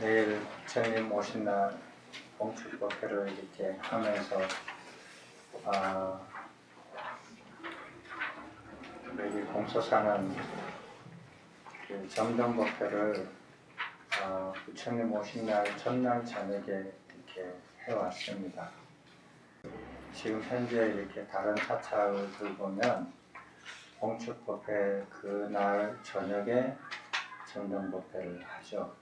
내일 부처님 오신 날 봉축법회를 이렇게 하면서 여기 공소사는 그 점등법회를 부처님 오신 날 전날 저녁에 이렇게 해왔습니다. 지금 현재 이렇게 다른 사찰들 보면 봉축법회 그날 저녁에 점등법회를 하죠.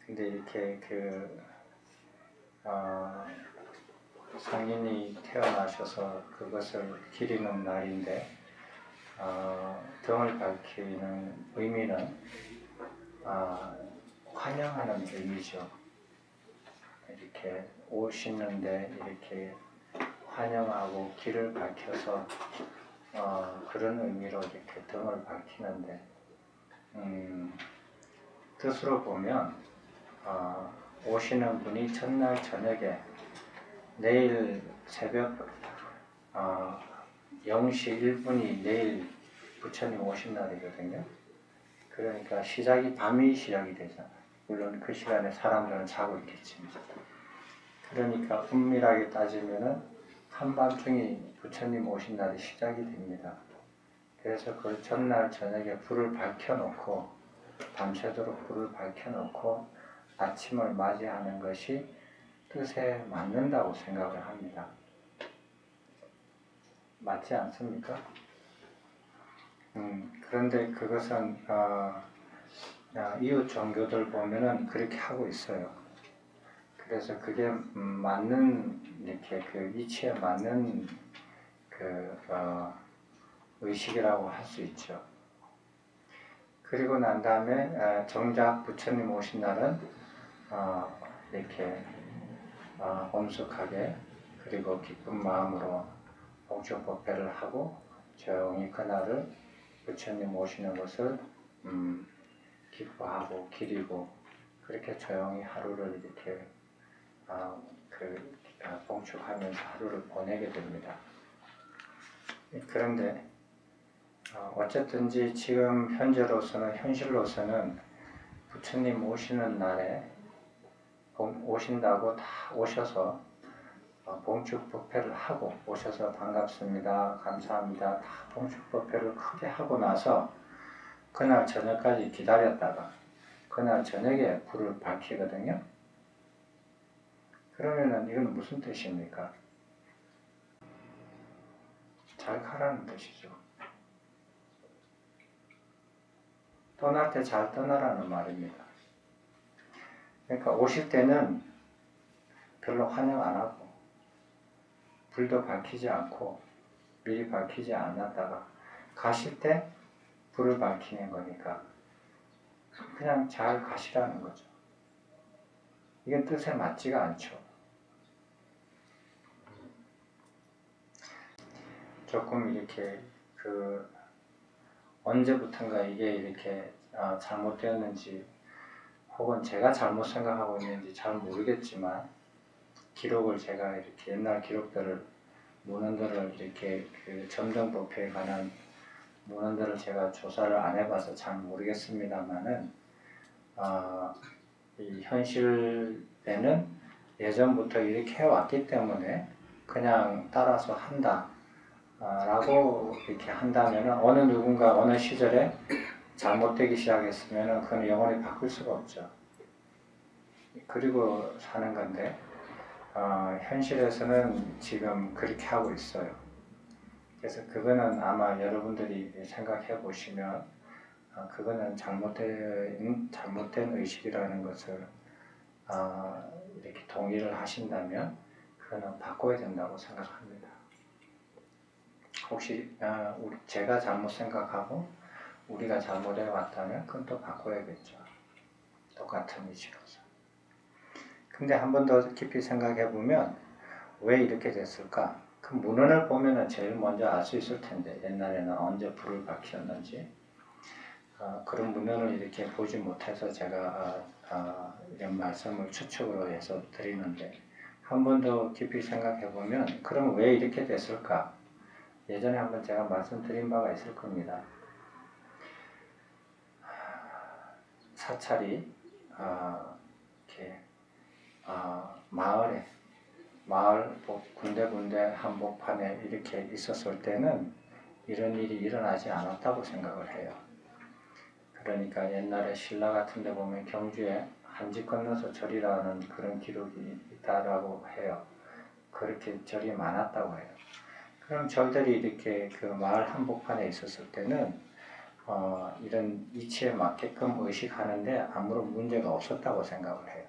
근데 이렇게 성인이 태어나셔서 그것을 기리는 날인데 등을 밝히는 의미는 환영하는 의미죠. 이렇게 오시는데 이렇게 환영하고 길을 밝혀서 그런 의미로 이렇게 등을 밝히는데 뜻으로 보면 오시는 분이 첫날 저녁에 내일 새벽 0시 1분이 내일 부처님 오신 날이거든요. 그러니까 밤이 시작이 되잖아요. 물론 그 시간에 사람들은 자고 있겠지만. 그러니까 엄밀하게 따지면은 한밤중이 부처님 오신 날이 시작이 됩니다. 그래서 그 전날 저녁에 불을 밝혀놓고 밤새도록 불을 밝혀놓고 아침을 맞이하는 것이 뜻에 맞는다고 생각을 합니다. 맞지 않습니까? 그런데 그것은 이웃 종교들 보면은 그렇게 하고 있어요. 그래서 그게 맞는 이렇게 그 이치에 맞는 의식이라고 할 수 있죠. 그리고 난 다음에 정작 부처님 오신 날은 이렇게 엄숙하게 그리고 기쁜 마음으로 봉축법회를 하고 조용히 그날을 부처님 오시는 것을 기뻐하고 기리고 그렇게 조용히 하루를 이렇게 봉축하면서 하루를 보내게 됩니다. 그런데 어쨌든지 지금 현실로서는 부처님 오시는 날에 오신다고 다 오셔서 봉축법회를 하고 오셔서 반갑습니다, 감사합니다 다 봉축법회를 크게 하고 나서 그날 저녁까지 기다렸다가 그날 저녁에 불을 밝히거든요. 그러면은 이건 무슨 뜻입니까? 잘 가라는 뜻이죠. 떠날 때 잘 떠나라는 말입니다. 그러니까 오실 때는 별로 환영 안 하고 불도 밝히지 않고 미리 밝히지 않았다가 가실 때 불을 밝히는 거니까 그냥 잘 가시라는 거죠. 이게 뜻에 맞지가 않죠. 조금 이렇게 언제부턴가 이게 이렇게 잘못되었는지 혹은 제가 잘못 생각하고 있는지 잘 모르겠지만 기록을 제가 이렇게 옛날 기록들을 문헌들을 이렇게 점등법회에 관한 문헌들을 제가 조사를 안 해봐서 잘 모르겠습니다만은 이 현실에는 예전부터 이렇게 해왔기 때문에 그냥 따라서 한다 라고 이렇게 한다면 어느 누군가 어느 시절에 잘못되기 시작했으면 그건 영원히 바꿀 수가 없죠. 그리고 사는 건데 현실에서는 지금 그렇게 하고 있어요. 그래서 그거는 아마 여러분들이 생각해 보시면 그거는 잘못된 의식이라는 것을 이렇게 동의를 하신다면 그거는 바꿔야 된다고 생각합니다. 혹시 제가 잘못 생각하고 우리가 잘못해 왔다면 그건 또 바꿔야겠죠. 똑같은 의식으로서. 근데 한 번 더 깊이 생각해 보면 왜 이렇게 됐을까? 그 문헌을 보면은 제일 먼저 알 수 있을 텐데 옛날에는 언제 불을 밝혔는지 그런 문헌을 이렇게 보지 못해서 제가 이런 말씀을 추측으로 해서 드리는데 한 번 더 깊이 생각해 보면 그럼 왜 이렇게 됐을까? 예전에 한번 제가 말씀드린 바가 있을 겁니다. 사찰이 이렇게 마을 군데군데 한복판에 이렇게 있었을 때는 이런 일이 일어나지 않았다고 생각을 해요. 그러니까 옛날에 신라 같은 데 보면 경주에 한지 건너서 절이라는 그런 기록이 있다라고 해요. 그렇게 절이 많았다고 해요. 그럼 절들이 이렇게 그 마을 한복판에 있었을 때는 이런 이치에 맞게끔 의식하는데 아무런 문제가 없었다고 생각을 해요.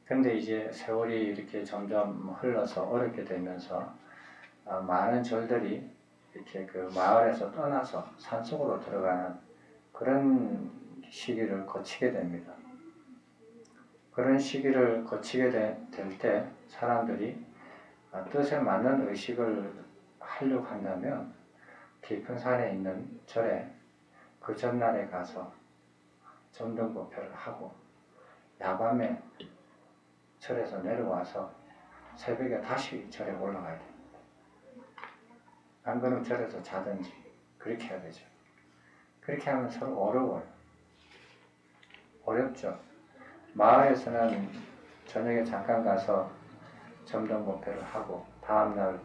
근데 이제 세월이 이렇게 점점 흘러서 어렵게 되면서 많은 절들이 이렇게 그 마을에서 떠나서 산속으로 들어가는 그런 시기를 거치게 됩니다. 그런 시기를 거치게 될 때 사람들이 뜻에 맞는 의식을 하려고 한다면 깊은 산에 있는 절에 그 전날에 가서 점등법회를 하고 야밤에 절에서 내려와서 새벽에 다시 절에 올라가야 됩니다. 안 그러면 절에서 자든지 그렇게 해야 되죠. 그렇게 하면 서로 어려워요. 어렵죠. 마을에서는 저녁에 잠깐 가서 점등법회를 하고 다음날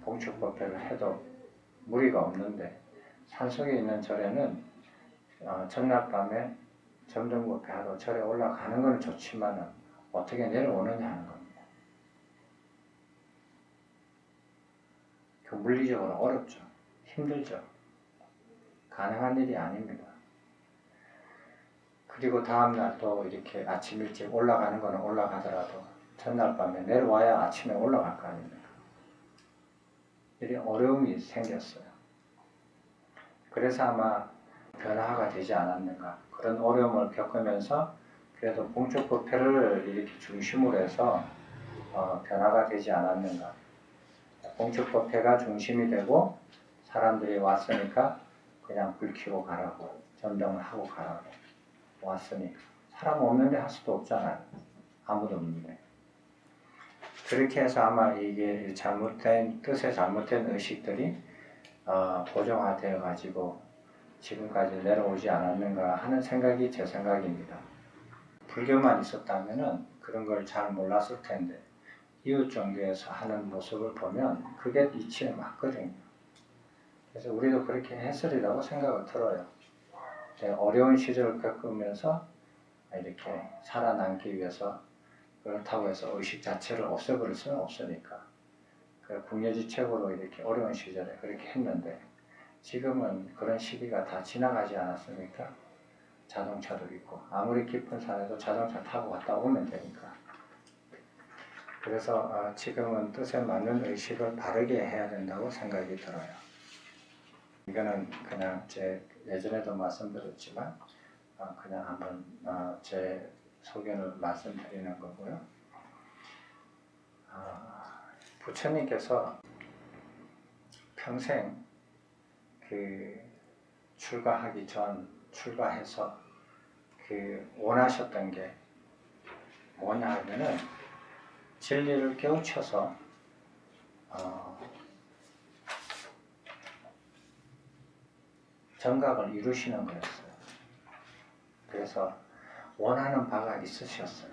봉축법회를 해도 무리가 없는데 산속에 있는 절에는 전날 밤에 점등법회 하러 절에 올라가는 건 좋지만 어떻게 내려오느냐 하는 겁니다. 그 물리적으로 어렵죠. 힘들죠. 가능한 일이 아닙니다. 그리고 다음날 또 이렇게 아침 일찍 올라가는 거는 올라가더라도 전날 밤에 내려와야 아침에 올라갈 거 아닙니까? 이런 어려움이 생겼어요. 그래서 아마 변화가 되지 않았는가. 그런 어려움을 겪으면서 그래도 봉축법회를 이렇게 중심으로 해서 변화가 되지 않았는가. 봉축법회가 중심이 되고 사람들이 왔으니까 그냥 불 켜고 가라고, 점등을 하고 가라고 왔으니까. 사람 없는데 할 수도 없잖아요. 아무도 없는데. 그렇게 해서 아마 이게 뜻에 잘못된 의식들이 고정화되어 가지고 지금까지 내려오지 않았는가 하는 생각이 제 생각입니다. 불교만 있었다면은 그런 걸 잘 몰랐을 텐데 이웃 종교에서 하는 모습을 보면 그게 이치에 맞거든요. 그래서 우리도 그렇게 했으리라고 생각을 들어요. 어려운 시절을 겪으면서 이렇게 살아남기 위해서 그렇다고 해서 의식 자체를 없애버릴 수는 없으니까 궁여지책으로 이렇게 어려운 시절에 그렇게 했는데 지금은 그런 시기가 다 지나가지 않았습니까? 자동차도 있고 아무리 깊은 산에도 자동차 타고 갔다 오면 되니까. 그래서 지금은 뜻에 맞는 의식을 바르게 해야 된다고 생각이 들어요. 이거는 그냥 제 예전에도 말씀드렸지만 그냥 한번 제 소견을 말씀드리는 거고요. 부처님께서 평생 그 출가하기 전 출가해서 그 원하셨던 게 뭐냐 하면은 진리를 깨우쳐서 정각을 이루시는 거였어요. 그래서 원하는 바가 있으셨어요.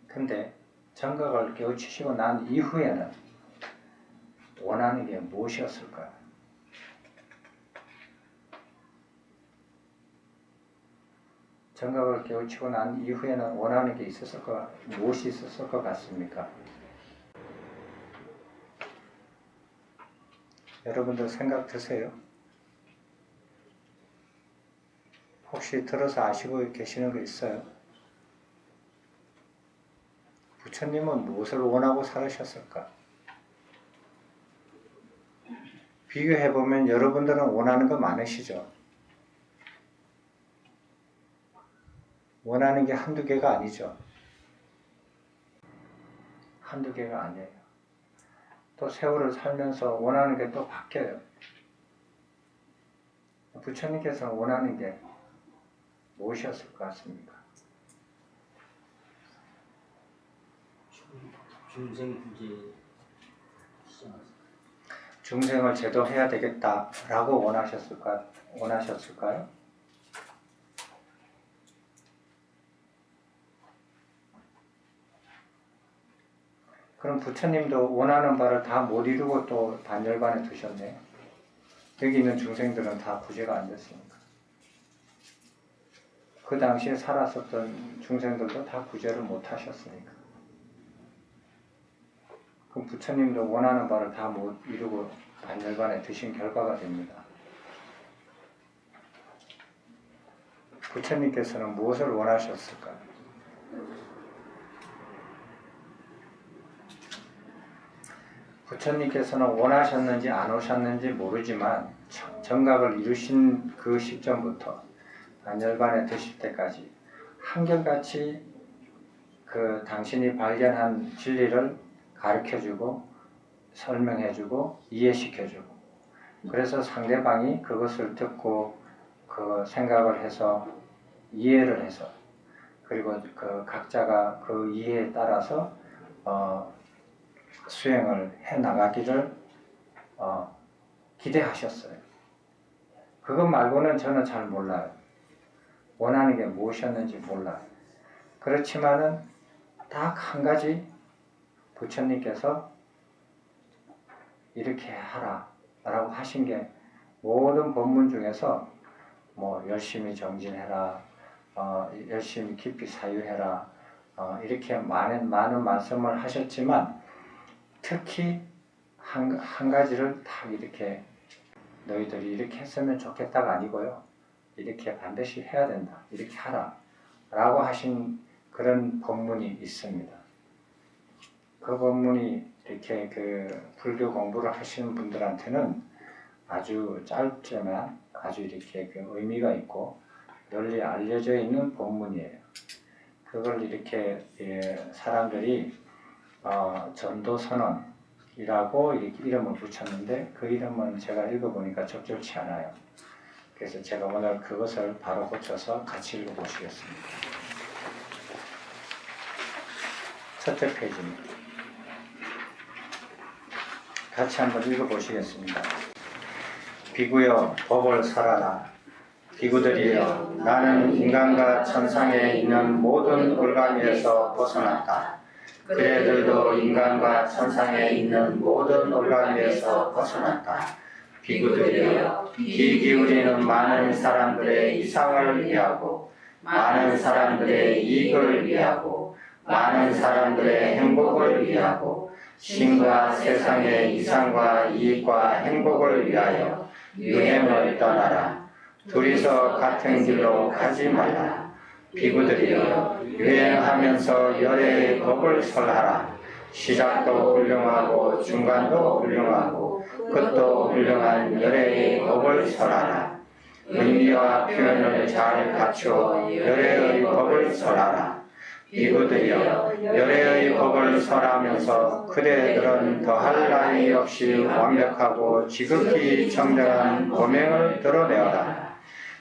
근데 정각을 깨우치시고 난 이후에는 원하는 게 무엇이었을까요? 정각을 깨우치고 난 이후에는 원하는 게 무엇이 있었을 것 같습니까? 여러분들 생각 드세요? 혹시 들어서 아시고 계시는 거 있어요? 부처님은 무엇을 원하고 살으셨을까? 비교해보면 여러분들은 원하는 거 많으시죠? 원하는 게 한두 개가 아니죠. 한두 개가 아니에요. 또 세월을 살면서 원하는 게 또 바뀌어요. 부처님께서 원하는 게 무엇이었을 것 같습니까? 중생을 제도해야 되겠다라고 원하셨을까요? 그럼 부처님도 원하는 바를 다 못 이루고 또 반열반에 두셨네요. 여기 있는 중생들은 다 구제가 안 됐으니까. 그 당시에 살았었던 중생들도 다 구제를 못 하셨으니까. 그럼 부처님도 원하는 바를 다 못 이루고 반열반에 드신 결과가 됩니다. 부처님께서는 무엇을 원하셨을까요? 부처님께서는 원하셨는지 안 오셨는지 모르지만 정각을 이루신 그 시점부터 반열반에 드실 때까지 한결같이 그 당신이 발견한 진리를 가르쳐주고 설명해주고 이해시켜주고, 그래서 상대방이 그것을 듣고 그 생각을 해서 이해를 해서, 그리고 그 각자가 그 이해에 따라서 수행을 해 나가기를 기대하셨어요. 그것 말고는 저는 잘 몰라요. 원하는 게 무엇이었는지 몰라요. 그렇지만은 딱 한 가지 부처님께서 이렇게 하라 라고 하신 게, 모든 법문 중에서 뭐 열심히 정진해라, 열심히 깊이 사유해라, 이렇게 많은 말씀을 하셨지만, 특히 한 가지를 딱 이렇게 너희들이 이렇게 했으면 좋겠다가 아니고요, 이렇게 반드시 해야 된다, 이렇게 하라 라고 하신 그런 법문이 있습니다. 그 법문이 이렇게 그 불교 공부를 하시는 분들한테는 아주 짧지만 아주 이렇게 그 의미가 있고 널리 알려져 있는 법문이에요. 그걸 이렇게 사람들이 전도선언이라고 이렇게 이름을 붙였는데, 그 이름은 제가 읽어보니까 적절치 않아요. 그래서 제가 오늘 그것을 바로 고쳐서 같이 읽어보시겠습니다. 첫째 페이지입니다. 같이 한번 읽어보시겠습니다. 비구여 법을 설하라. 비구들이여, 나는 인간과 천상에 있는 모든 올가미에서 벗어났다. 그대들도 인간과 천상에 있는 모든 올가미에서 벗어났다. 비구들이여, 귀 기울이는 많은 사람들의 이상을 위하고, 많은 사람들의 이익을 위하고, 많은 사람들의 행복을 위하고, 신과 세상의 이상과 이익과 행복을 위하여 유행을 떠나라. 둘이서 같은 길로 가지 말라. 비구들이여, 유행하면서 열애의 법을 설하라. 시작도 훌륭하고 중간도 훌륭하고 끝도 훌륭한 열애의 법을 설하라. 의미와 표현을 잘 갖추어 열애의 법을 설하라. 비구들이여, 열애의 법을 설하면서 그대들은 더할 나위 없이 완벽하고 지극히 정정한 범행을 드러내어라.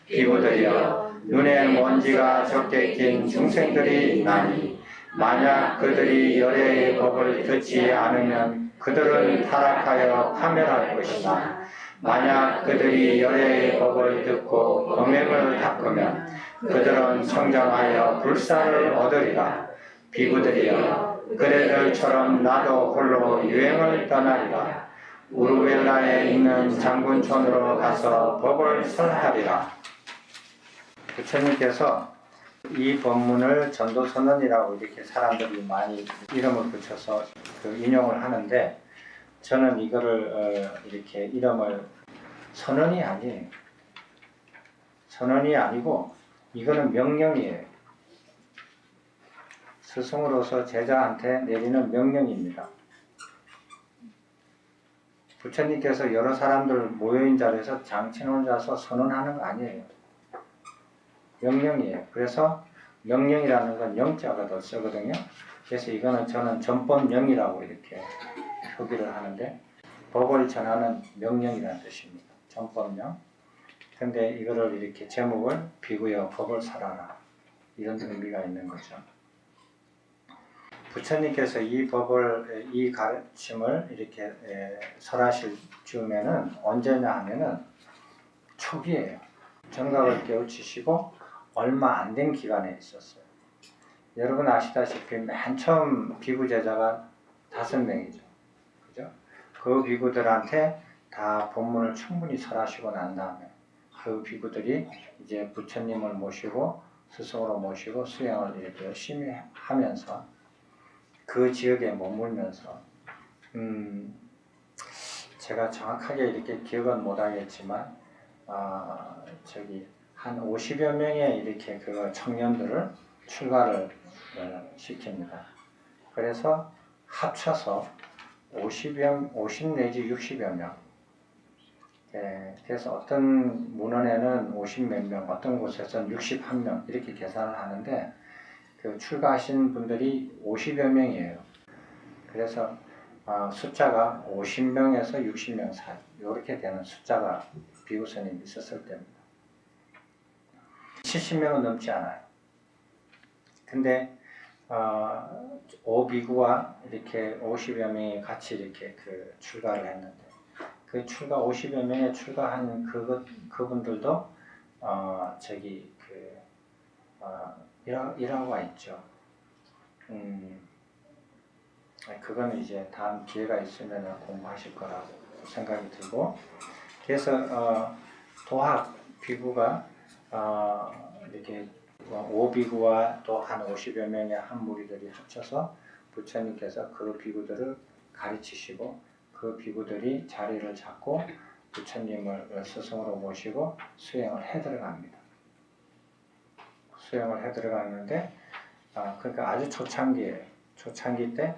비구들이여, 눈에 먼지가 적게 낀 중생들이 있나니, 만약 그들이 열애의 법을 듣지 않으면 그들은 타락하여 파멸할 것이나, 만약 그들이 열애의 법을 듣고 범행을 닦으면 그들은 성장하여 불사를 얻으리라. 비구들이여, 그대들처럼 나도 홀로 유행을 떠나리라. 우르웰라에 있는 장군촌으로 가서 법을 설하리라. 부처님께서 이 법문을 전도선언이라고 이렇게 사람들이 많이 이름을 붙여서 그 인용을 하는데, 저는 이거를 이렇게 이름을 선언이 아니에요. 선언이 아니고 이거는 명령이에요. 스승으로서 제자한테 내리는 명령입니다. 부처님께서 여러 사람들 모여있는 자리에서 장친 혼자서 선언하는 거 아니에요. 명령이에요. 그래서 명령이라는 건 영자가 더 쓰거든요. 그래서 이거는 저는 전법령이라고 이렇게 표기를 하는데, 법을 전하는 명령이라는 뜻입니다. 전법령. 근데 이거를 이렇게 제목을 비구여 법을 설하라, 이런 의미가 있는 거죠. 부처님께서 이 법을, 이 가르침을 이렇게 설하실 즈음에는 언제냐 하면은 초기에요. 정각을 깨우치시고 얼마 안 된 기간에 있었어요. 여러분 아시다시피 맨 처음 비구 제자가 5명이죠. 그죠? 그 비구들한테 다 법문을 충분히 설하시고 난 다음에 그 비구들이 이제 부처님을 모시고 스승으로 모시고 수행을 이렇게 열심히 하면서 그 지역에 머물면서 제가 정확하게 이렇게 기억은 못하겠지만 한 50여 명의 이렇게 그 청년들을 출가를 시킵니다. 그래서 합쳐서 50 내지 60여 명. 그래서 어떤 문헌에는 50몇 명, 어떤 곳에서는 61명 이렇게 계산을 하는데 그 출가하신 분들이 50여 명이에요. 그래서 숫자가 50명에서 60명 사이 이렇게 되는 숫자가 비구스님이 있었을 때입니다. 70명은 넘지 않아요. 근데 오비구와 이렇게 50여 명이 같이 이렇게 그 출가를 했는데 그 출가 50여 명에 출가한 그분들도 일화가 있죠. 그거는 이제 다음 기회가 있으면 공부하실 거라고 생각이 들고, 그래서 도학 비구가 이렇게 오비구와 또 한 50여 명의 한 무리들이 합쳐서 부처님께서 그 비구들을 가르치시고 그 비구들이 자리를 잡고 부처님을 스승으로 모시고 수행을 해 들어갑니다. 수행을 해 들어가는데 그러니까 아주 초창기예요. 초창기 때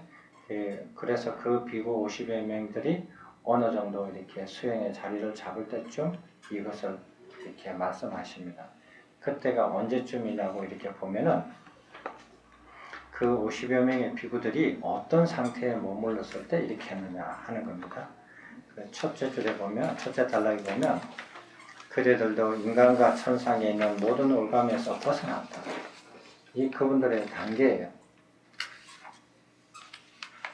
그래서 그 비구 50여 명들이 어느 정도 이렇게 수행의 자리를 잡을 때쯤 이것을 이렇게 말씀하십니다. 그때가 언제쯤이냐고 이렇게 보면은 그 50여 명의 비구들이 어떤 상태에 머물렀을 때 이렇게 했느냐 하는 겁니다. 첫째 줄에 보면, 첫째 단락에 보면 그대들도 인간과 천상에 있는 모든 올감에서 벗어났다. 이 그분들의 단계예요.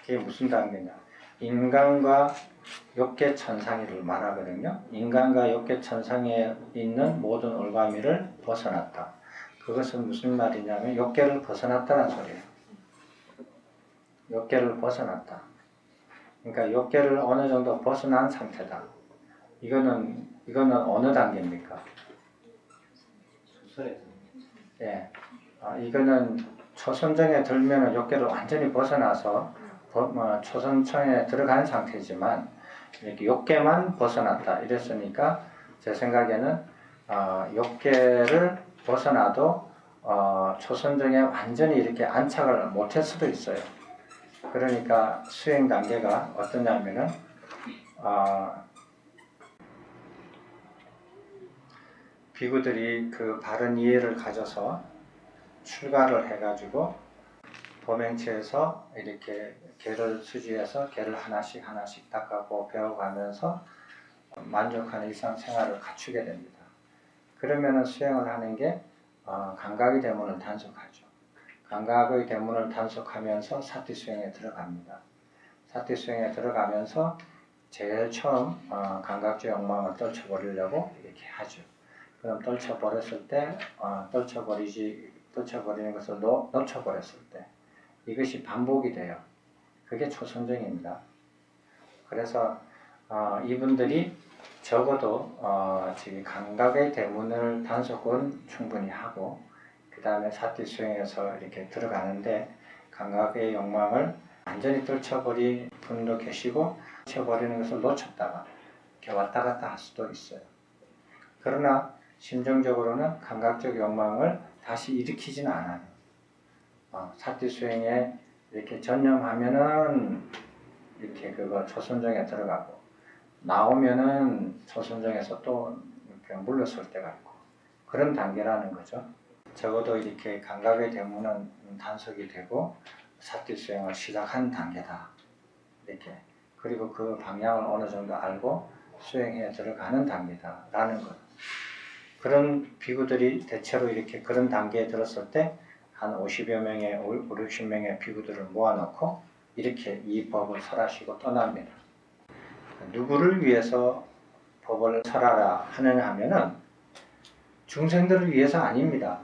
그게 무슨 단계냐? 인간과 욕계 천상이를 말하거든요. 인간과 욕계 천상에 있는 모든 올가미를 벗어났다. 그것은 무슨 말이냐면 욕계를 벗어났다는 소리예요. 욕계를 벗어났다. 그러니까 욕계를 어느 정도 벗어난 상태다. 이거는 어느 단계입니까? 예. 이거는 초선정에 들면 욕계를 완전히 벗어나서 초선정에 들어간 상태지만 이렇게 욕계만 벗어났다 이랬으니까 제 생각에는 욕계를 벗어나도 초선정에 완전히 이렇게 안착을 못할 수도 있어요. 그러니까 수행 단계가 어떠냐면은 비구들이 그 바른 이해를 가져서 출가를 해가지고 도맹체에서 이렇게 개를 수지해서 개를 하나씩 닦아고 배워가면서 만족하는 일상생활을 갖추게 됩니다. 그러면은 수행을 하는 게 감각의 대문을 단속하죠. 감각의 대문을 단속하면서 사티 수행에 들어갑니다. 사티 수행에 들어가면서 제일 처음 감각적 욕망을 떨쳐버리려고 이렇게 하죠. 그럼 떨쳐버렸을 때 떨쳐버리는 것을 놓쳐버렸을 때 이것이 반복이 돼요. 그게 초선정입니다. 그래서 이분들이 적어도 지금 감각의 대문을 단속은 충분히 하고 그 다음에 사티 수행에서 이렇게 들어가는데 감각의 욕망을 완전히 떨쳐버린 분도 계시고 떨쳐버리는 것을 놓쳤다가 이렇게 왔다 갔다 할 수도 있어요. 그러나 심정적으로는 감각적 욕망을 다시 일으키지는 않아요. 사티 수행에 이렇게 전념하면은 이렇게 그거 초선정에 들어가고 나오면은 초선정에서 또 그냥 물러설 때가 있고 그런 단계라는 거죠. 적어도 이렇게 감각의 대문은 단속이 되고 사티 수행을 시작한 단계다. 이렇게 그리고 그 방향을 어느 정도 알고 수행에 들어가는 단계다라는 것. 그런 비구들이 대체로 이렇게 그런 단계에 들었을 때 한 50여 명의 5, 60명의 비구들을 모아놓고 이렇게 이 법을 설하시고 떠납니다. 누구를 위해서 법을 설하라 하느냐 하면은 중생들을 위해서 아닙니다.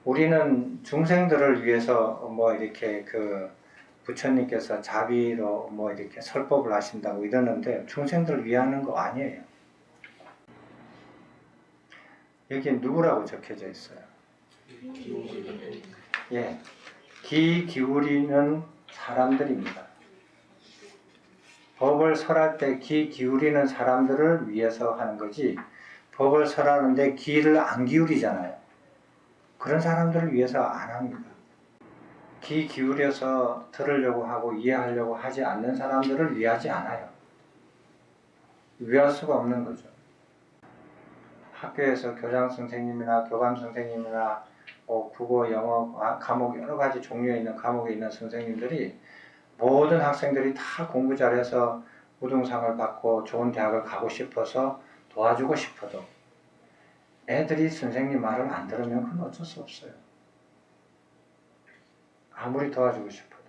우리는 중생들을 위해서 뭐 이렇게 그 부처님께서 자비로 뭐 이렇게 설법을 하신다고 이러는데 중생들을 위하는 거 아니에요. 여기 누구라고 적혀져 있어요? 예, 귀 기울이는 사람들입니다. 법을 설할 때 귀 기울이는 사람들을 위해서 하는 거지, 법을 설하는데 귀를 안 기울이잖아요. 그런 사람들을 위해서 안 합니다. 귀 기울여서 들으려고 하고 이해하려고 하지 않는 사람들을 위하지 않아요. 위할 수가 없는 거죠. 학교에서 교장 선생님이나 교감 선생님이나 국어, 영어, 과목 여러 가지 종류에 있는 과목에 있는 선생님들이 모든 학생들이 다 공부 잘해서 우등상을 받고 좋은 대학을 가고 싶어서 도와주고 싶어도 애들이 선생님 말을 안 들으면 그건 어쩔 수 없어요. 아무리 도와주고 싶어도.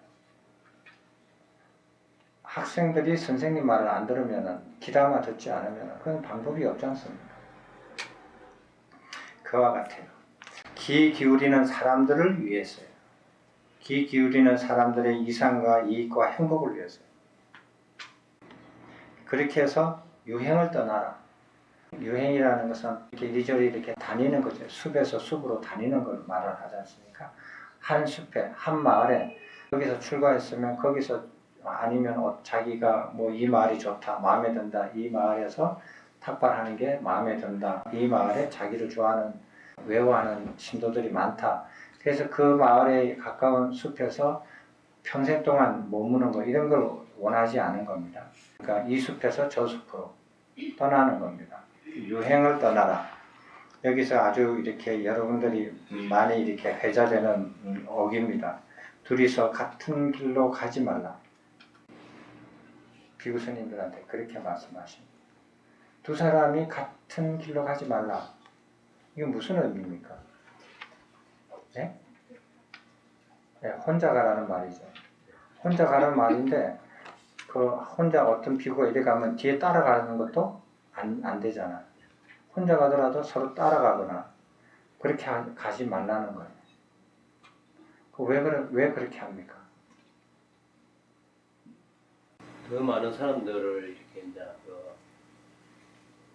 학생들이 선생님 말을 안 들으면, 귀담아 듣지 않으면 그건 방법이 없지 않습니까? 그와 같아요. 귀 기울이는 사람들을 위해서요. 귀 기울이는 사람들의 이상과 이익과 행복을 위해서요. 그렇게 해서 유행을 떠나라. 유행이라는 것은 이렇게 이리저리 이렇게 다니는 거죠. 숲에서 숲으로 다니는 걸 말을 하지 않습니까? 한 숲에, 한 마을에 여기서 출가했으면 거기서 아니면 자기가 뭐 이 마을이 좋다, 마음에 든다, 이 마을에서 탁발하는 게 마음에 든다, 이 마을에 자기를 좋아하는, 외워하는 신도들이 많다. 그래서 그 마을에 가까운 숲에서 평생 동안 머무는 거, 이런 걸 원하지 않은 겁니다. 그러니까 이 숲에서 저 숲으로 떠나는 겁니다. 유행을 떠나라. 여기서 아주 이렇게 여러분들이 많이 이렇게 회자되는 어기입니다. 둘이서 같은 길로 가지 말라. 비구 스님들한테 그렇게 말씀하십니다. 두 사람이 같은 길로 가지 말라. 이게 무슨 의미입니까? 네? 네, 혼자 가라는 말이죠. 혼자 가라는 말인데 그 혼자 어떤 비구가 이래 가면 뒤에 따라가는 것도 안 되잖아. 혼자 가더라도 서로 따라가거나 그렇게 가지 말라는 거예요. 왜 그렇게 합니까? 더 많은 사람들을 이렇게 이제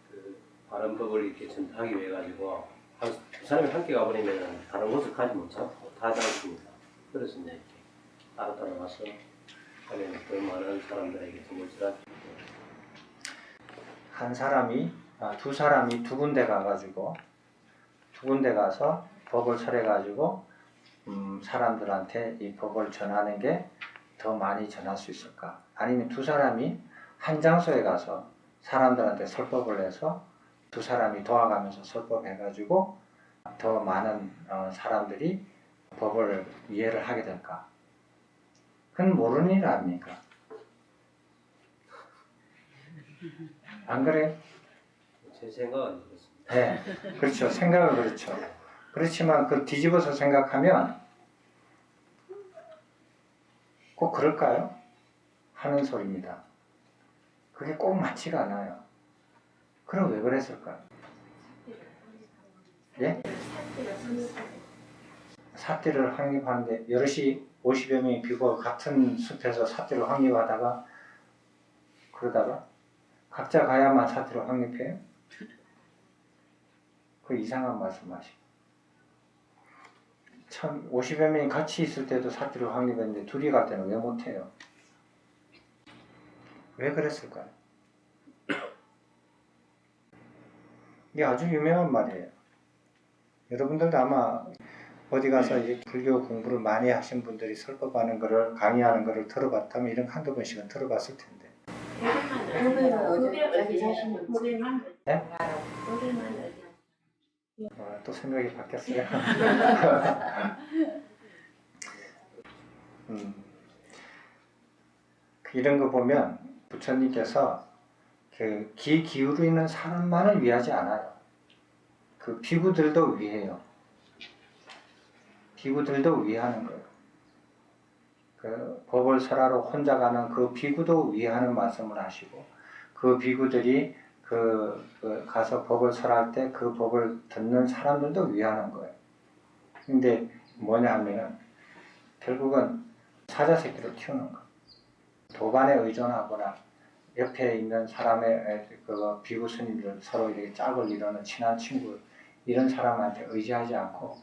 그 바른 법을 이렇게 전파하기 위해 가지고 두 사람이 함께 가버리면 다른 곳을 가지 못하고 다 하지 않습니다. 그래서 이제 이렇게 따로 와서 하면 더 많은 사람들에게 정보를 한 사람이 두 사람이 두 군데 가가지고 두 군데 가서 법을 설해가지고 사람들한테 이 법을 전하는 게 더 많이 전할 수 있을까? 아니면 두 사람이 한 장소에 가서 사람들한테 설법을 해서 두 사람이 도와가면서 설법해가지고 더 많은 사람들이 법을 이해를 하게 될까? 그건 모르는 일 아닙니까? 안 그래요? 제 생각은 그렇습니다. 네, 그렇죠. 생각은 그렇죠. 그렇지만 그 뒤집어서 생각하면 꼭 그럴까요? 하는 소리입니다. 그게 꼭 맞지가 않아요. 그럼 왜 그랬을까요? 예? 사띠를 확립하는데 여럿이 50여 명의 비구가 같은 숲에서 사띠를 확립하다가 그러다가 각자 가야만 사띠를 확립해요? 그 이상한 말씀하시고 참 50여 명이 같이 있을 때도 사띠를 확립했는데 둘이 갈 때는 왜 못해요? 왜 그랬을까요? 이게 아주 유명한 말이에요. 여러분들도 아마 어디 가서 이제 불교 공부를 많이 하신 분들이 설법하는 거를, 강의하는 거를 들어봤다면 이런 한두 번씩은 들어봤을 텐데. 네? 또 생각이 바뀌었어요. 이런 거 보면 부처님께서 그 귀 기울이는 사람만을 위하지 않아요. 그 비구들도 위해요. 비구들도 위하는 거예요. 그 법을 설하러 혼자 가는 그 비구도 위하는 말씀을 하시고, 그 비구들이 가서 법을 설할 때 그 법을 듣는 사람들도 위하는 거예요. 근데 뭐냐면 결국은 사자새끼로 키우는 거. 도반에 의존하거나 옆에 있는 사람의 그 비구 스님들 서로 이렇게 짝을 이루는 친한 친구 이런 사람한테 의지하지 않고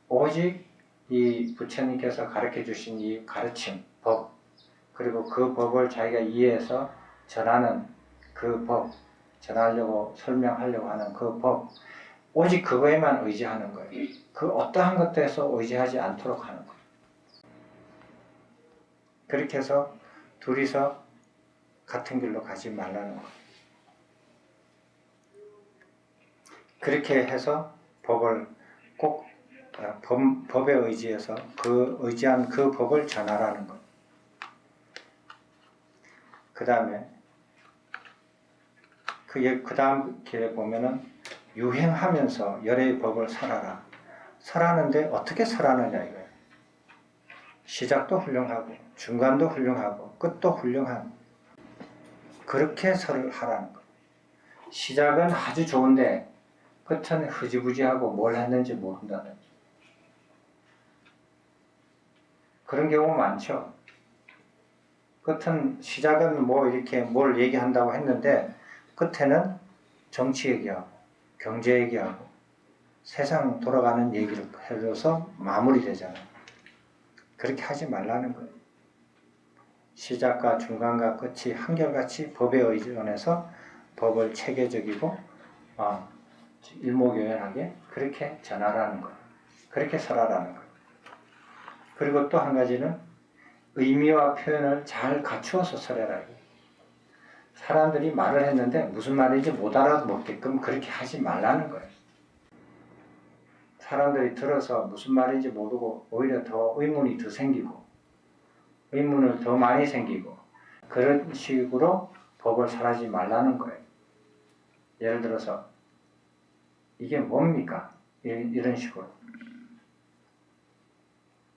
오직 이 부처님께서 가르쳐 주신 이 가르침, 법 그리고 그 법을 자기가 이해해서 전하는 그 법, 전하려고 설명하려고 하는 그 법 오직 그거에만 의지하는 거예요. 그 어떠한 것에서 의지하지 않도록 하는 거예요. 그렇게 해서 둘이서 같은 길로 가지 말라는 거예요. 그렇게 해서 법을 꼭 법에 의지해서 그 의지한 그 법을 전하라는 거예요. 그 다음에 그 다음 길에 보면은 유행하면서 열의 법을 설하라. 설하는데 어떻게 설하느냐 이거예요. 시작도 훌륭하고 중간도 훌륭하고 끝도 훌륭한 그렇게 설을 하라는 거예요. 시작은 아주 좋은데 끝은 흐지부지하고 뭘 했는지 모른다는 그런 경우 많죠. 끝은 시작은 뭐 이렇게 뭘 얘기한다고 했는데 끝에는 정치 얘기하고 경제 얘기하고 세상 돌아가는 얘기를 해줘서 마무리되잖아요. 그렇게 하지 말라는 거예요. 시작과 중간과 끝이 한결같이 법에 의존해서 법을 체계적이고 일목요연하게 그렇게 전하라는 거예요. 그렇게 설하라는 거예요. 그리고 또 한 가지는 의미와 표현을 잘 갖추어서 설해라. 사람들이 말을 했는데 무슨 말인지 못 알아먹게끔 그렇게 하지 말라는 거예요. 사람들이 들어서 무슨 말인지 모르고 오히려 더 의문이 더 생기고 의문을 더 많이 생기고 그런 식으로 법을 설하지 말라는 거예요. 예를 들어서 이게 뭡니까? 이런 식으로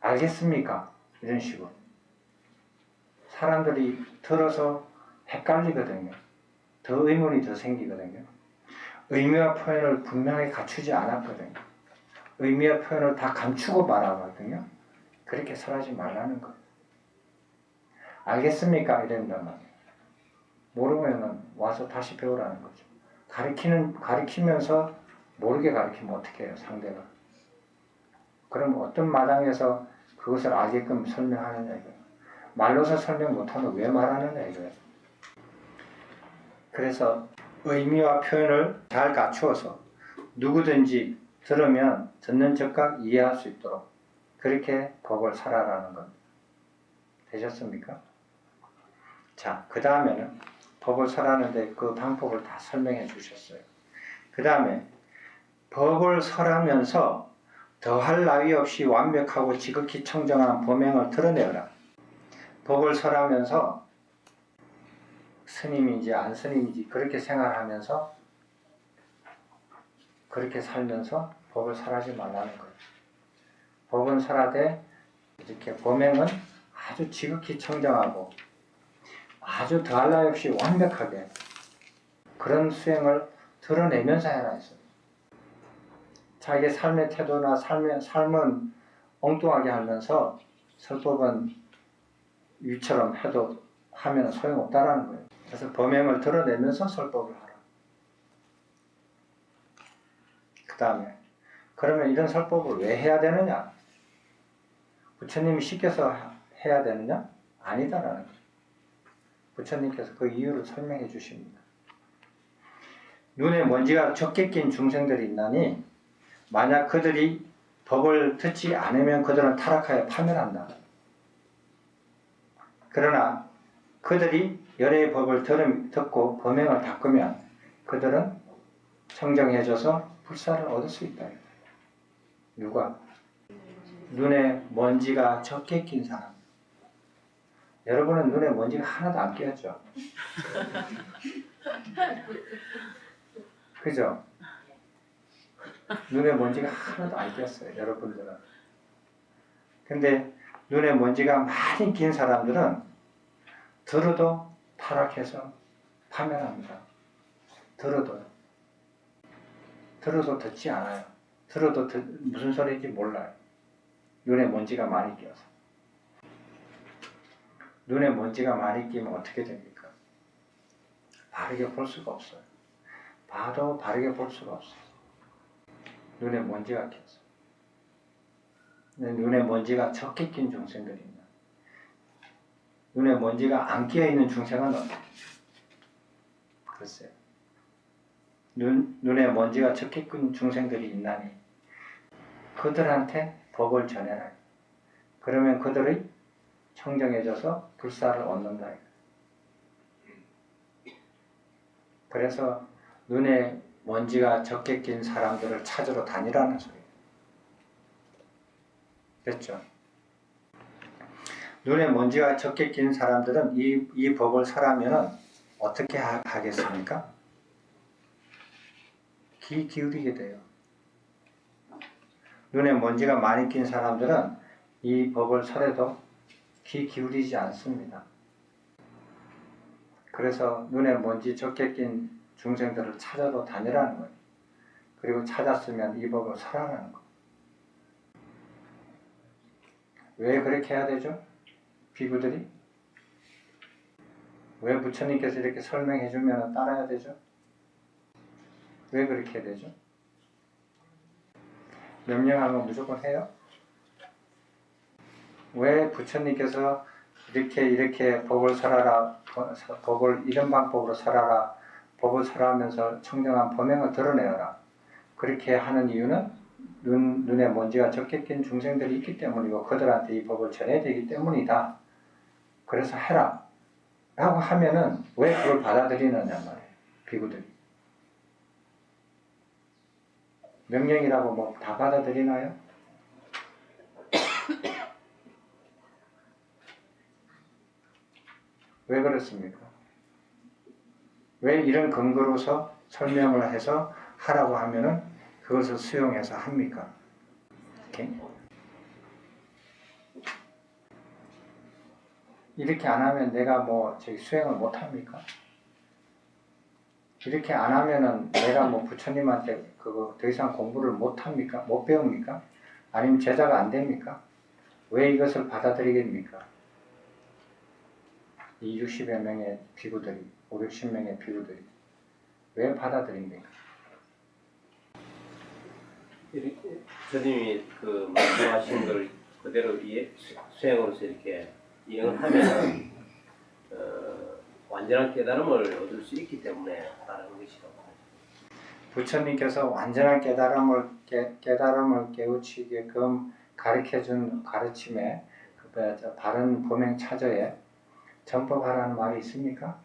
알겠습니까? 이런 식으로 사람들이 들어서 헷갈리거든요. 더 의문이 더 생기거든요. 의미와 표현을 분명히 갖추지 않았거든요. 의미와 표현을 다 감추고 말하거든요. 그렇게 설하지 말라는 거예요. 알겠습니까? 이런단 말이에요. 모르면 와서 다시 배우라는 거죠. 가르치면서 모르게 가르치면 어떻게 해요, 상대가. 그럼 어떤 마당에서 그것을 알게끔 설명하느냐 이거예요. 말로서 설명 못하면 왜 말하느냐 이거예요. 그래서 의미와 표현을 잘 갖추어서 누구든지 들으면 듣는 즉각 이해할 수 있도록 그렇게 법을 설하라는 것. 되셨습니까? 자, 그 다음에는 법을 설하는데 그 방법을 다 설명해 주셨어요. 그 다음에 법을 설하면서 더할 나위 없이 완벽하고 지극히 청정한 범행을 드러내어라. 법을 설하면서 스님인지 안 스님인지 그렇게 생활하면서 그렇게 살면서 법을 설하지 말라는 거예요. 법은 설하되 이렇게 범행은 아주 지극히 청정하고 아주 더할 나위 없이 완벽하게 그런 수행을 드러내면서 해라 했어요. 자기의 삶의 태도나 삶은 엉뚱하게 하면서 설법은 위처럼 하면 소용없다라는 거예요. 그래서 범행을 드러내면서 설법을 하라. 그 다음에 그러면 이런 설법을 왜 해야 되느냐? 부처님이 시켜서 해야 되느냐? 아니다라는 거예요. 부처님께서 그 이유를 설명해 주십니다. 눈에 먼지가 적게 낀 중생들이 있나니 만약 그들이 법을 듣지 않으면 그들은 타락하여 파멸한다. 그러나 그들이 열의 법을 듣고 범행을 닦으면 그들은 청정해져서 불사를 얻을 수 있다. 누가? 눈에 먼지가 적게 낀 사람. 여러분은 눈에 먼지가 하나도 안 끼었죠? 그죠? 눈에 먼지가 하나도 안 끼었어요, 여러분들은. 근데 눈에 먼지가 많이 낀 사람들은 들어도 타락해서 파멸합니다. 들어도 듣지 않아요. 들어도 무슨 소리인지 몰라요. 눈에 먼지가 많이 끼어서. 눈에 먼지가 많이 끼면 어떻게 됩니까? 바르게 볼 수가 없어요. 봐도 바르게 볼 수가 없어요. 눈에 먼지가 껴서. 눈에 먼지가 적게 낀 중생들이 있나? 눈에 먼지가 안 끼어 있는 중생은 어떻게? 글쎄요. 눈에 먼지가 적게 낀 중생들이 있나니 그들한테 법을 전해라. 그러면 그들이 청정해져서 불사를 얻는다. 그래서 눈에 먼지가 적게 낀 사람들을 찾으러 다니라는 소리예요. 됐죠? 눈에 먼지가 적게 낀 사람들은 이 법을 설하면 어떻게 하겠습니까? 귀 기울이게 돼요. 눈에 먼지가 많이 낀 사람들은 이 법을 설해도 귀 기울이지 않습니다. 그래서 눈에 먼지 적게 낀 중생들을 찾아도 다니라는 거예요. 그리고 찾았으면 이 법을 설하라는 거예요. 왜 그렇게 해야 되죠? 비구들이? 왜 부처님께서 이렇게 설명해 주면 따라야 되죠? 왜 그렇게 해야 되죠? 명령하면 무조건 해요? 왜 부처님께서 이렇게 법을 설하라, 법을 이런 방법으로 설하라, 법을 설하면서 청정한 범행을 드러내어라. 그렇게 하는 이유는 눈에 먼지가 적게 낀 중생들이 있기 때문이고 그들한테 이 법을 전해야 되기 때문이다. 그래서 해라. 라고 하면은 왜 그걸 받아들이느냐 말이에요. 비구들이. 명령이라고 뭐 다 받아들이나요? 왜 그렇습니까? 왜 이런 근거로서 설명을 해서 하라고 하면은 그것을 수용해서 합니까? 이렇게 안 하면 내가 수행을 못 합니까? 이렇게 안 하면은 내가 부처님한테 그거 더 이상 공부를 못 합니까? 못 배웁니까? 아니면 제자가 안 됩니까? 왜 이것을 받아들이겠습니까? 이 60여 명의 비구들이, 5, 60명의 비구들이 왜 받아들입니까? 이렇게 스님이 그 말씀하신 걸 그대로 수행으로서 이렇게 이행을 하면 완전한 깨달음을 얻을 수 있기 때문에 하는 것이라고. 부처님께서 완전한 깨달음을 깨우치게끔 가르쳐준 가르침에 바른 범행 차저에 전법하라는 말이 있습니까?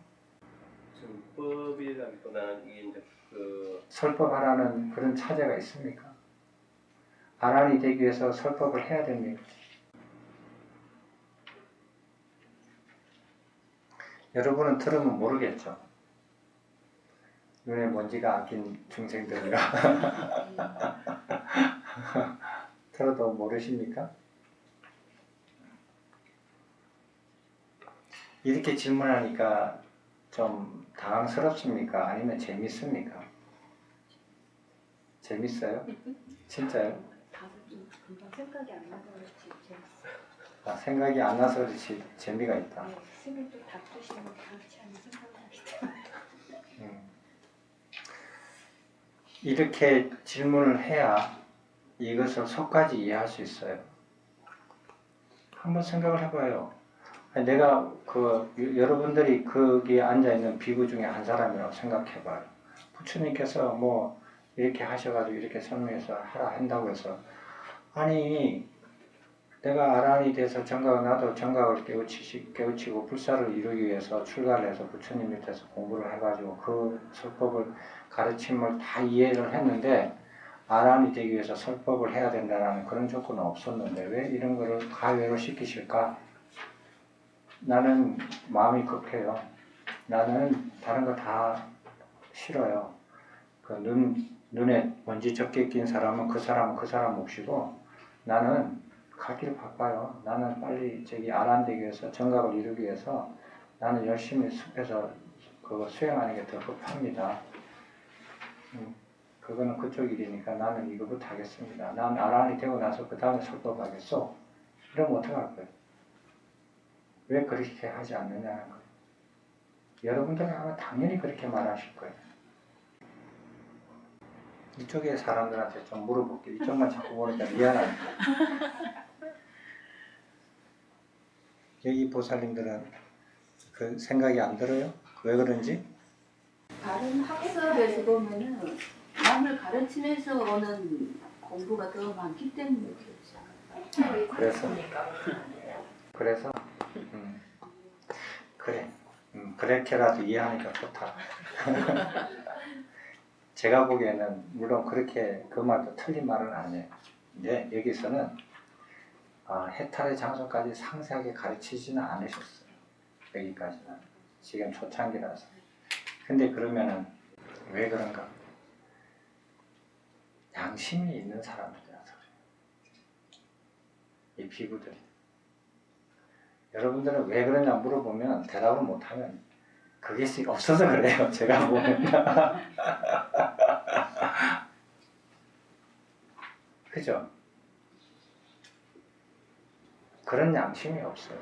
전법이라기보다는 이게 이제 설법하라는 그런 차저가 있습니까? 아란이 되기 위해서 설법을 해야 됩니까? 여러분은 들으면 모르겠죠. 눈에 먼지가 안 낀 중생들이라 들어도 모르십니까? 이렇게 질문하니까 좀 당황스럽습니까? 아니면 재밌습니까? 재밌어요? 진짜요? 금방 생각이 안 나서 그렇지 재밌어요. 생각이 안 나서 그렇지 재미가 있다. 네, 스님도 답주시면 그렇지 않은 생각을 하시더라고요. 이렇게 질문을 해야 이것을 속까지 이해할 수 있어요. 한번 생각을 해봐요. 내가 여러분들이 거기에 앉아있는 비구 중에 한 사람이라고 생각해봐요. 부처님께서 이렇게 하셔가지고 이렇게 설명해서 하라 한다고 해서 아니 내가 아란이 돼서 나도 정각을 깨우치고 불사를 이루기 위해서 출가를 해서 부처님 밑에서 공부를 해가지고 그 설법을 가르침을 다 이해를 했는데 아란이 되기 위해서 설법을 해야 된다는 그런 조건은 없었는데 왜 이런 거를 가외로 시키실까? 나는 마음이 급해요. 나는 다른 거 다 싫어요. 눈에 먼지 적게 낀 사람은 그 사람 몫이고 나는 갈 길 바빠요. 나는 빨리 아란되기 위해서 정각을 이루기 위해서 나는 열심히 숲에서 그거 수행하는 게 더 급합니다. 그거는 그쪽 일이니까 나는 이거부터 하겠습니다. 난 아란이 되고 나서 그 다음에 설법하겠소. 이러면 어떡할 거예요? 왜 그렇게 하지 않느냐는 거예요. 여러분들은 아마 당연히 그렇게 말하실 거예요. 이쪽에 사람들한테 좀 물어볼게요. 이쪽만 자꾸 보니까 미안합니다. 여기 보살님들은 그 생각이 안 들어요? 왜 그런지? 다른 학습에서 보면은 남을 가르치면서 오는 공부가 더 많기 때문에 그렇지 않을까. 그래서 그래 그렇게라도 이해하니까 좋다. 제가 보기에는 물론 그렇게 그 말도 틀린 말은 아니에요. 근데 여기서는 해탈의 장소까지 상세하게 가르치지는 않으셨어요. 여기까지는 지금 초창기라서. 근데 그러면은 왜 그런가? 양심이 있는 사람들이라서 그래요. 이 비구들이. 여러분들은 왜 그러냐 물어보면 대답을 못하면 그게 없어서 그래요. 제가 보면. 그죠? 그런 양심이 없어요.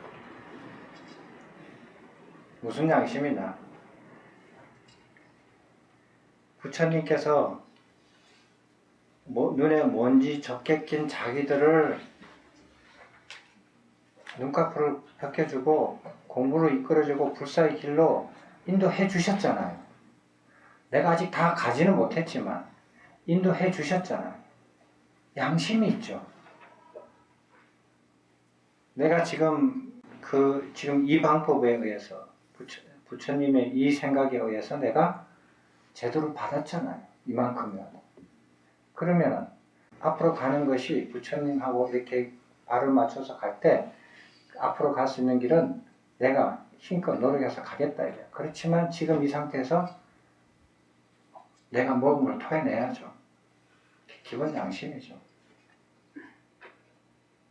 무슨 양심이냐? 부처님께서 눈에 먼지 적게 낀 자기들을 눈꺼풀을 벗겨주고 공부를 이끌어주고 불사의 길로 인도해 주셨잖아요. 내가 아직 다 가지는 못했지만 인도해 주셨잖아요. 양심이 있죠. 내가 지금 이 방법에 의해서 부처님의 이 생각에 의해서 내가 제도를 받았잖아요. 이만큼이라도. 그러면 앞으로 가는 것이 부처님하고 이렇게 발을 맞춰서 갈 때 앞으로 갈 수 있는 길은 내가 힘껏 노력해서 가겠다 이래요. 그렇지만 지금 이 상태에서 내가 몸을 토해내야죠. 기본 양심이죠.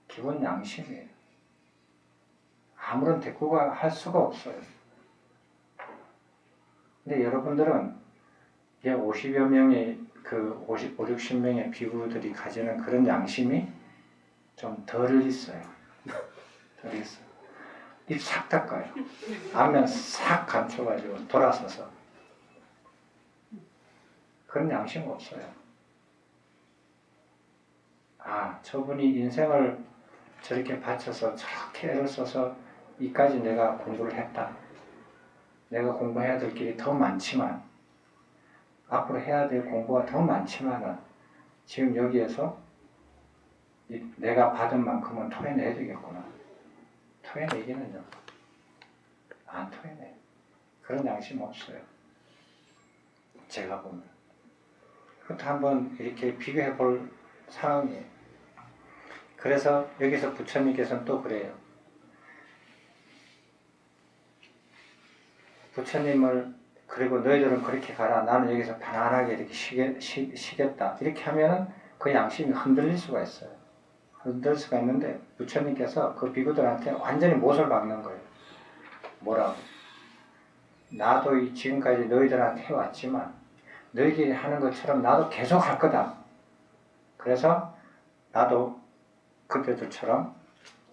기본 양심이에요. 아무런 대꾸가 할 수가 없어요. 근데 여러분들은 50여 명의 50, 60명의 비구들이 가지는 그런 양심이 좀 덜 있어요. 덜 있어요. 입 싹 닦아요. 안면 싹 감춰가지고 돌아서서. 그런 양심 없어요. 저분이 인생을 저렇게 바쳐서 저렇게 애를 써서 이까지 내가 공부를 했다. 내가 공부해야 될 길이 더 많지만 앞으로 해야 될 공부가 더 많지만은 지금 여기에서 내가 받은 만큼은 토해내야 되겠구나. 토해내기는요. 안 토해내. 그런 양심 없어요. 제가 보면. 그것도 한번 이렇게 비교해 볼 상황이에요. 그래서 여기서 부처님께서는 또 그래요. 부처님을 그리고 너희들은 그렇게 가라. 나는 여기서 편안하게 이렇게 쉬겠다. 이렇게 하면은 그 양심이 흔들릴 수가 있어요. 흔들릴 수가 있는데 부처님께서 그 비구들한테 완전히 못을 박는 거예요. 뭐라고? 나도 지금까지 너희들한테 해왔지만 너희들이 하는 것처럼 나도 계속 할 거다. 그래서 나도 그때들처럼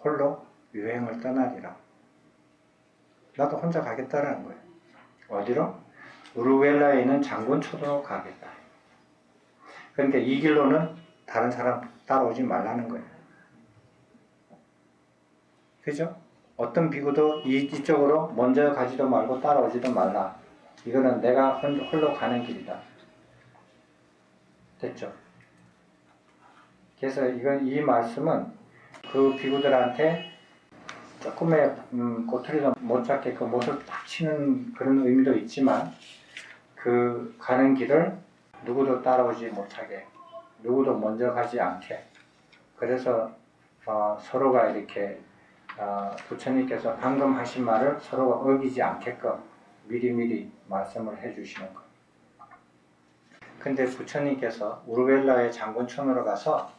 홀로 유행을 떠나리라. 나도 혼자 가겠다라는 거예요. 어디로? 우르웰라에 있는 장군초도로 가겠다. 그러니까 이 길로는 다른 사람 따라오지 말라는 거예요. 그죠? 어떤 비구도 이쪽으로 먼저 가지도 말고 따라오지도 말라. 이거는 내가 홀로 가는 길이다. 됐죠? 그래서 이 말씀은 그 비구들한테 조금의 꼬투리도 못 잡게 그 못을 딱 치는 그런 의미도 있지만 그 가는 길을 누구도 따라오지 못하게 누구도 먼저 가지 않게 그래서 서로가 이렇게 부처님께서 방금 하신 말을 서로가 어기지 않게끔 미리미리 말씀을 해주시는 거예요. 근데 부처님께서 우르웰라의 장군촌으로 가서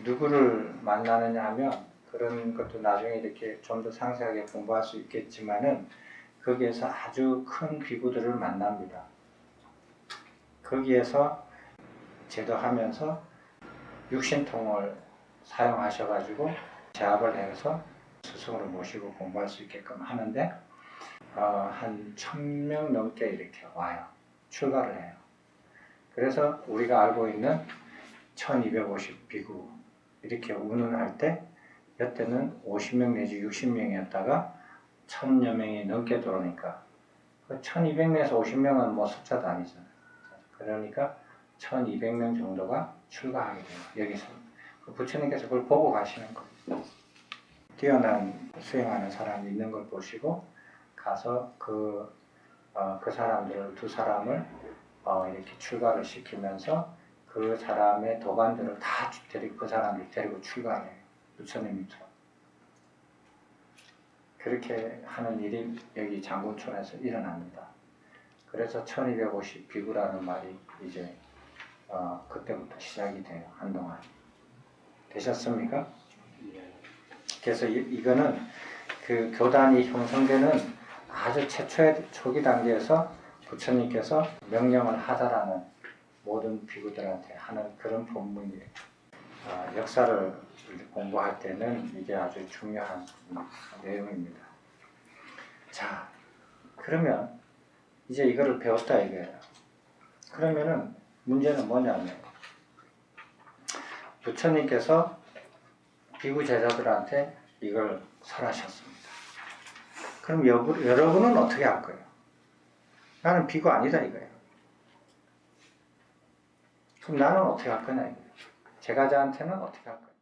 누구를 만나느냐 하면 그런 것도 나중에 이렇게 좀 더 상세하게 공부할 수 있겠지만은 거기에서 아주 큰 비구들을 만납니다. 거기에서 제도하면서 육신통을 사용하셔가지고 제압을 해서 스승으로 모시고 공부할 수 있게끔 하는데 한 1000명 넘게 이렇게 와요. 출가를 해요. 그래서 우리가 알고 있는 1250 비구 이렇게 운운할 때 이때는 50명 내지 60명이었다가 1000여 명이 넘게 들어오니까 1200명에서 50명은 뭐 숫자도 아니잖아요. 그러니까 1200명 정도가 출가하게 돼요. 여기서 부처님께서 그걸 보고 가시는 거예요. 뛰어난 수행하는 사람이 있는 걸 보시고 가서 그 사람들 두 사람을 이렇게 출가를 시키면서 그 사람의 도반들을 다 데리고 그 사람들 데리고 출가를 해요. 부처님처럼. 그렇게 하는 일이 여기 장군촌에서 일어납니다. 그래서 1250 비구라는 말이 이제 그때부터 시작이 돼요. 한동안. 되셨습니까? 그래서 이거는 그 교단이 형성되는 아주 최초의 초기 단계에서 부처님께서 명령을 하자라는 모든 비구들한테 하는 그런 법문이에요. 역사를 공부할 때는 이게 아주 중요한 내용입니다. 자, 그러면 이제 이거를 배웠다 이거예요. 그러면은 문제는 뭐냐면 부처님께서 비구 제자들한테 이걸 설하셨습니다. 그럼 여러분은 어떻게 할 거예요? 나는 비구 아니다 이거예요. 그럼 나는 어떻게 할 거냐 이거예요. 제가자한테는 어떻게 할 거예요?